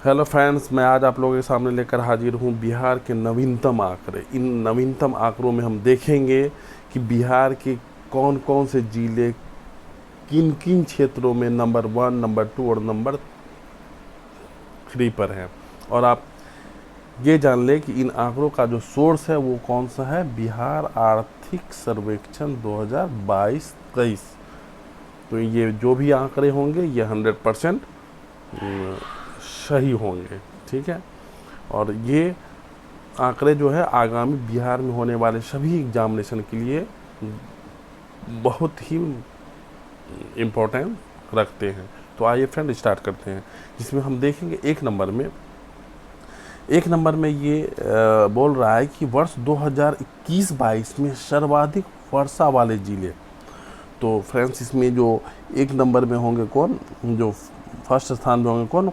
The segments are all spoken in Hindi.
हेलो फ्रेंड्स, मैं आज आप लोगों के सामने लेकर हाजिर हूँ बिहार के नवीनतम आंकड़े। इन नवीनतम आंकड़ों में हम देखेंगे कि बिहार के कौन कौन से जिले किन किन क्षेत्रों में नंबर 1, नंबर 2 और नंबर 3 पर हैं। और आप ये जान लें कि इन आंकड़ों का जो सोर्स है वो कौन सा है, बिहार आर्थिक सर्वेक्षण 2022-23। तो ये जो भी आंकड़े होंगे ये 100% सही होंगे, ठीक है। और ये आंकड़े जो है आगामी बिहार में होने वाले सभी एग्जामिनेशन के लिए बहुत ही इम्पोर्टेंट रखते हैं। तो आइए फ्रेंड स्टार्ट करते हैं, जिसमें हम देखेंगे एक नंबर में ये बोल रहा है कि वर्ष 2021-22 में सर्वाधिक वर्षा वाले जिले। तो फ्रेंड्स इसमें जो एक नंबर में होंगे कौन, जो फर्स्ट स्थान में होंगे कौन,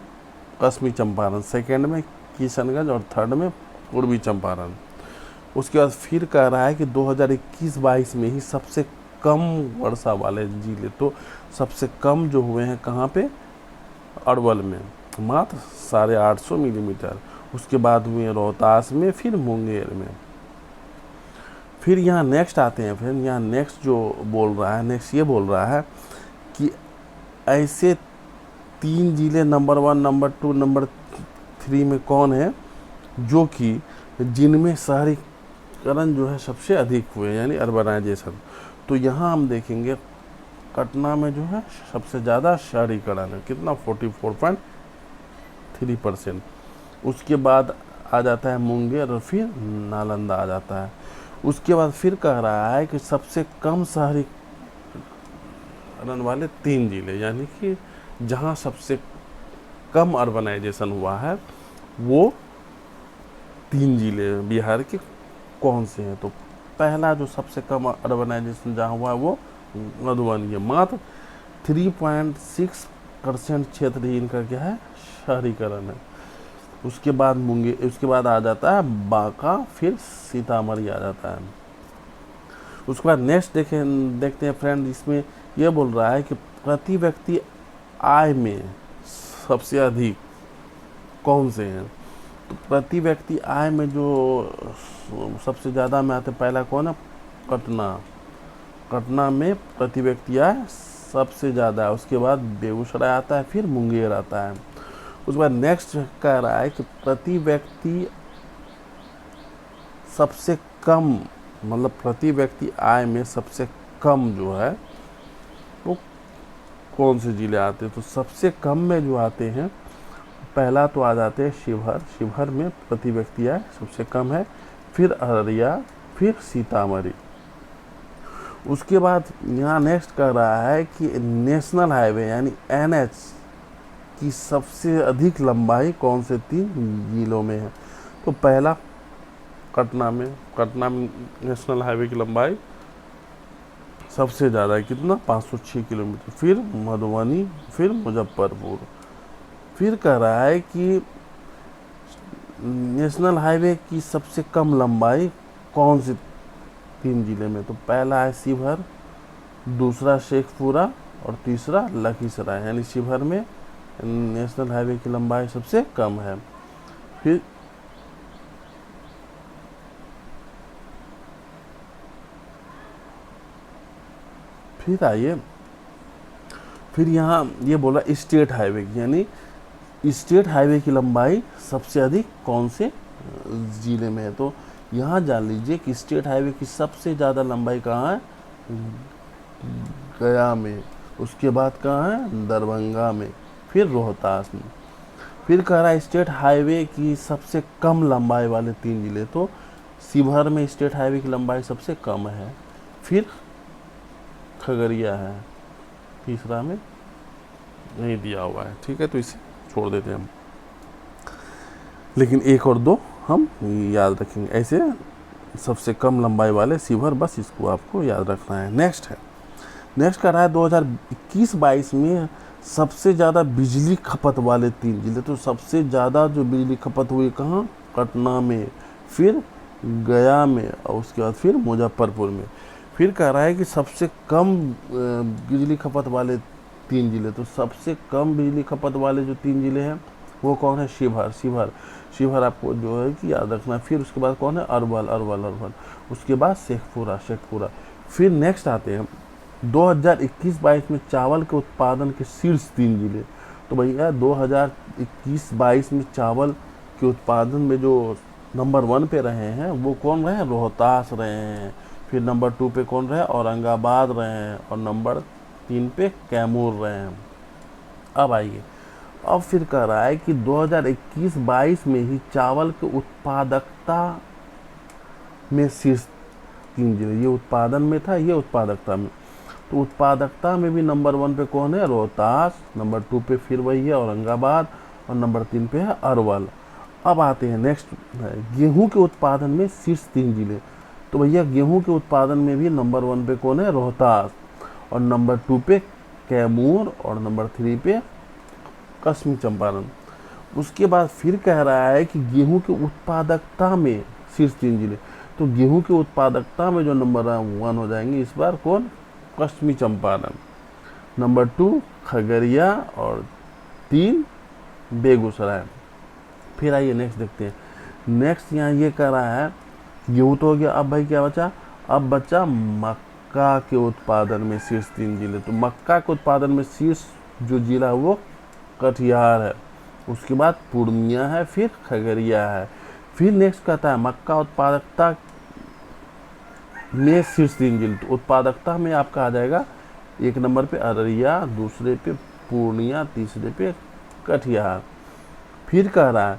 पश्चिमी चंपारण, सेकंड में किशनगंज और थर्ड में पूर्वी चंपारण। उसके बाद फिर कह रहा है कि 2021-22 में ही सबसे कम वर्षा वाले जिले, तो सबसे कम जो हुए हैं कहाँ पे, अरवल में मात्र 850 मिलीमीटर। उसके बाद हुए रोहतास में, फिर मुंगेर में। फिर यहाँ नेक्स्ट आते हैं। फिर यहाँ नेक्स्ट जो बोल रहा है, नेक्स्ट ये बोल रहा है कि ऐसे 3 जिले नंबर 1, नंबर 2, नंबर 3 में कौन है, जो कि जिनमें शहरीकरण जो है सबसे अधिक हुए, यानी अर्बनाइजेशन। तो यहाँ हम देखेंगे पटना में जो है सबसे ज़्यादा शहरीकरण है, कितना 44.3%। उसके बाद आ जाता है मुंगेर और फिर नालंदा आ जाता है। उसके बाद फिर कह रहा है कि सबसे कम शहरीकरण वाले 3 जिले, यानी कि जहाँ सबसे कम अर्बनाइजेशन हुआ है वो 3 जिले बिहार के कौन से हैं। तो पहला जो सबसे कम अर्बनाइजेशन जहाँ हुआ है वो मधुबनी है, मात्र 3.6% क्षेत्र ही इनका क्या है, शहरीकरण है। उसके बाद मुंगेर, उसके बाद आ जाता है बांका, फिर सीतामढ़ी आ जाता है। उसके बाद नेक्स्ट देखते हैं फ्रेंड, इसमें यह बोल रहा है कि प्रति व्यक्ति आय में सबसे अधिक कौन से हैं। तो प्रति व्यक्ति आय में जो सबसे ज़्यादा में आते, पहला कौन है, पटना में प्रति व्यक्ति आय सबसे ज़्यादा है। उसके बाद बेगूसराय आता है, फिर मुंगेर आता है। उसके बाद नेक्स्ट कह रहा है कि प्रति व्यक्ति सबसे कम, मतलब प्रति व्यक्ति आय में सबसे कम जो है वो कौन से जिले आते हैं। तो सबसे कम में जो आते हैं, पहला तो आ जाते हैं शिवहर में प्रति व्यक्ति आय सबसे कम है, फिर अररिया, फिर सीतामढ़ी। उसके बाद यहाँ नेक्स्ट कर रहा है कि नेशनल हाईवे यानी NH की सबसे अधिक लंबाई कौन से 3 जिलों में है। तो पहला पटना में नेशनल हाईवे की लंबाई सबसे ज़्यादा है, कितना, 506 किलोमीटर। फिर मधुबनी, फिर मुजफ्फरपुर। फिर कह रहा है कि नेशनल हाईवे की सबसे कम लंबाई कौन से 3 जिले में। तो पहला है शिवहर, दूसरा शेखपुरा और तीसरा लखीसराय, यानी शिवहर में नेशनल हाईवे की लंबाई सबसे कम है। फिर आइए, फिर यहाँ ये बोला स्टेट हाईवे की, यानी स्टेट हाईवे की लंबाई सबसे अधिक कौन से जिले में है। तो यहाँ जान लीजिए कि स्टेट हाईवे की सबसे ज़्यादा लंबाई कहाँ है, गया में। उसके बाद कहाँ है, दरभंगा में, फिर रोहतास में। फिर कह रहा है स्टेट हाईवे की सबसे कम लंबाई वाले 3 जिले। तो शिवहर में स्टेट हाईवे की लंबाई सबसे कम है, फिर खगड़िया है, तीसरा में नहीं दिया हुआ है, ठीक है, तो इसे छोड़ देते हैं हम। लेकिन 1 और 2 हम याद रखेंगे, ऐसे सबसे कम लंबाई वाले शिवहर, बस इसको आपको याद रखना है। नेक्स्ट कर रहा है 2021-22 में सबसे ज़्यादा बिजली खपत वाले 3 जिले। तो सबसे ज़्यादा जो बिजली खपत हुई कहाँ, पटना में, फिर गया में और उसके बाद फिर मुजफ्फरपुर में। फिर कह रहा है कि सबसे कम बिजली खपत वाले 3 जिले। तो सबसे कम बिजली खपत वाले जो 3 जिले हैं, वो कौन है? शिवहर। शिवहर शिवहर आपको जो है कि याद रखना। फिर उसके बाद कौन है? अरवल। अरवल अरवल। उसके बाद शेखपुरा। शेखपुरा। फिर नेक्स्ट आते हैं 2021-22 में चावल के उत्पादन के शीर्ष 3 जिले। तो भैया 2021-22 में चावल के उत्पादन में जो नंबर 1 पे रहे हैं वो कौन रहे हैं? रोहतास रहे हैं। फिर नंबर 2 पे कौन रहे? औरंगाबाद रहे हैं। और नंबर 3 पे कैमूर रहे हैं। अब आइए, अब फिर कह रहा है कि 2021-22 में ही चावल के उत्पादकता में शीर्ष 3 जिले। ये उत्पादन में था, ये उत्पादकता में। तो उत्पादकता में भी नंबर 1 पे कौन है? रोहतास। नंबर 2 पे फिर वही है औरंगाबाद। और नंबर 3 पे है अरवल। अब आते हैं नेक्स्ट, गेहूं के उत्पादन में शीर्ष 3 जिले। तो भैया गेहूं के उत्पादन में भी नंबर 1 पे कौन है? रोहतास। और नंबर 2 पे कैमूर। और नंबर 3 पे पश्चिमी चंपारण। उसके बाद फिर कह रहा है कि गेहूं के उत्पादकता में शीर्ष 3 जिले। तो गेहूं की उत्पादकता में जो नंबर 1 हो जाएंगे इस बार कौन? पश्चिमी चंपारण। नंबर 2 खगड़िया। और 3 बेगूसराय। फिर आइए नेक्स्ट देखते हैं। नेक्स्ट यहाँ ये कह रहा है गेहूँ तो हो गया। अब भाई क्या बचा? अब बचा मक्का के उत्पादन में शीर्ष 3 जिले। तो मक्का के उत्पादन में शीर्ष जो जिला है वो कटिहार है। उसके बाद पूर्णिया है। फिर खगड़िया है। फिर नेक्स्ट कहता है मक्का उत्पादकता में शीर्ष 3 जिले। तो उत्पादकता में आपका आ जाएगा 1 नंबर पे अररिया, दूसरे पे पूर्णिया, तीसरे पे कटिहार। फिर कह रहा है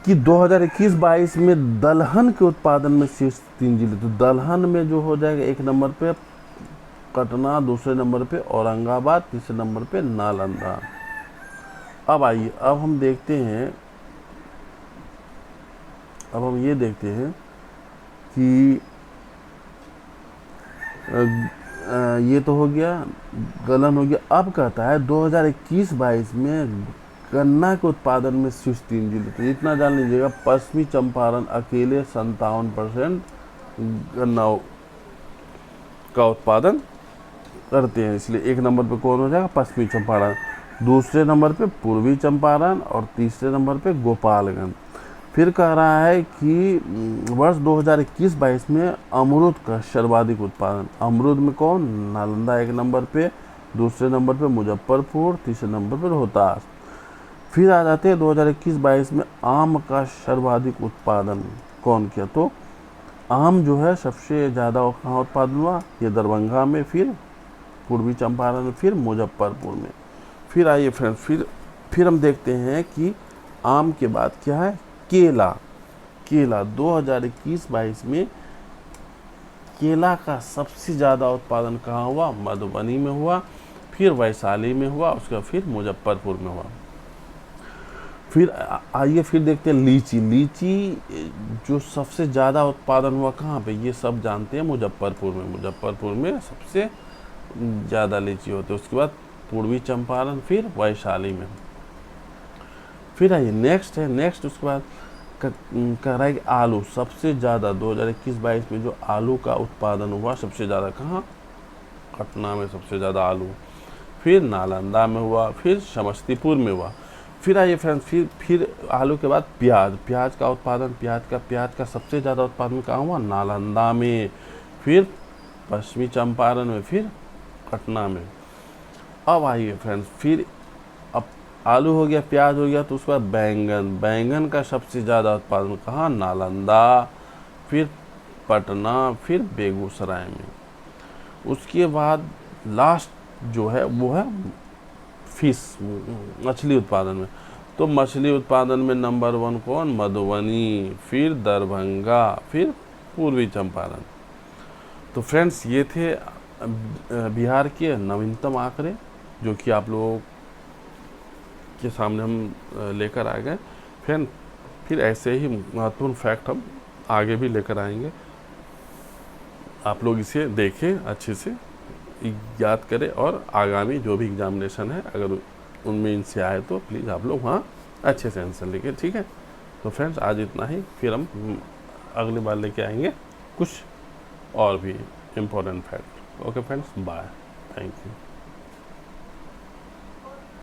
कि 2021-22 में दलहन के उत्पादन में शीर्ष 3 जिले। तो दलहन में जो हो जाएगा 1 नंबर पे पटना, दूसरे नंबर पे औरंगाबाद, तीसरे नंबर पे नालंदा। अब आइए, अब हम देखते हैं, अब हम ये देखते हैं कि ये तो हो गया, गलन हो गया। अब कहता है 2021-22 में गन्ना के उत्पादन में शीर्ष 3 जिले। तो इतना जान लीजिएगा, पश्चिमी चंपारण अकेले 57% गन्ना का उत्पादन करते हैं। इसलिए 1 नंबर पे कौन हो जाएगा? पश्चिमी चंपारण। दूसरे नंबर पे पूर्वी चंपारण। और तीसरे नंबर पे गोपालगंज। फिर कह रहा है कि वर्ष 2021-22 में अमरूद का सर्वाधिक उत्पादन। अमरूद में कौन? नालंदा 1 नंबर पे, दूसरे नंबर पे मुजफ्फरपुर, तीसरे नंबर पे रोहतास। फिर आ जाते हैं 2021-22 में आम का सर्वाधिक उत्पादन कौन किया? तो आम जो है सबसे ज़्यादा कहाँ उत्पादन हुआ? ये दरभंगा में, फिर पूर्वी चंपारण में, फिर मुजफ्फरपुर में। फिर आइए फ्रेंड्स, फिर हम देखते हैं कि आम के बाद क्या है? केला। केला 2021-22 में केला का सबसे ज़्यादा उत्पादन कहाँ हुआ? मधुबनी में हुआ, फिर वैशाली में हुआ, उसके बाद फिर मुजफ्फरपुर में हुआ। फिर आइए फिर देखते हैं लीची। लीची जो सबसे ज़्यादा उत्पादन हुआ कहाँ पे? ये सब जानते हैं, मुजफ्फरपुर में। मुजफ्फरपुर में सबसे ज़्यादा लीची होती है। उसके बाद पूर्वी चंपारण, फिर वैशाली में। फिर आइए नेक्स्ट है, नेक्स्ट उसके बाद कह रहा है कि आलू सबसे ज़्यादा 2021-22 में जो आलू का उत्पादन हुआ सबसे ज़्यादा कहाँ? पटना में सबसे ज़्यादा आलू। फिर नालंदा में हुआ, फिर समस्तीपुर में हुआ। फिर आइए फ्रेंड्स, फिर आलू के बाद प्याज। प्याज का उत्पादन, प्याज का सबसे ज़्यादा उत्पादन कहाँ हुआ? नालंदा में, फिर पश्चिमी चंपारण में, फिर पटना में। अब आइए फ्रेंड्स, फिर अब आलू हो गया, प्याज हो गया, तो उसके बाद बैंगन। बैंगन का सबसे ज़्यादा उत्पादन कहाँ? नालंदा, फिर पटना, फिर बेगूसराय में। उसके बाद लास्ट जो है वो है फिश, मछली उत्पादन में। तो मछली उत्पादन में नंबर 1 कौन? मधुबनी, फिर दरभंगा, फिर पूर्वी चंपारण। तो फ्रेंड्स ये थे बिहार के नवीनतम आंकड़े जो कि आप लोगों के सामने हम लेकर आ गए। फिर ऐसे ही महत्वपूर्ण फैक्ट हम आगे भी लेकर आएंगे। आप लोग इसे देखें, अच्छे से याद करें, और आगामी जो भी एग्जामिनेशन है अगर उनमें इनसे आए तो प्लीज़ आप लोग वहाँ अच्छे से आंसर लिखें, ठीक है। तो फ्रेंड्स आज इतना ही, फिर हम अगली बार लेके आएंगे कुछ और भी important fact. Okay friends, bye, thank you.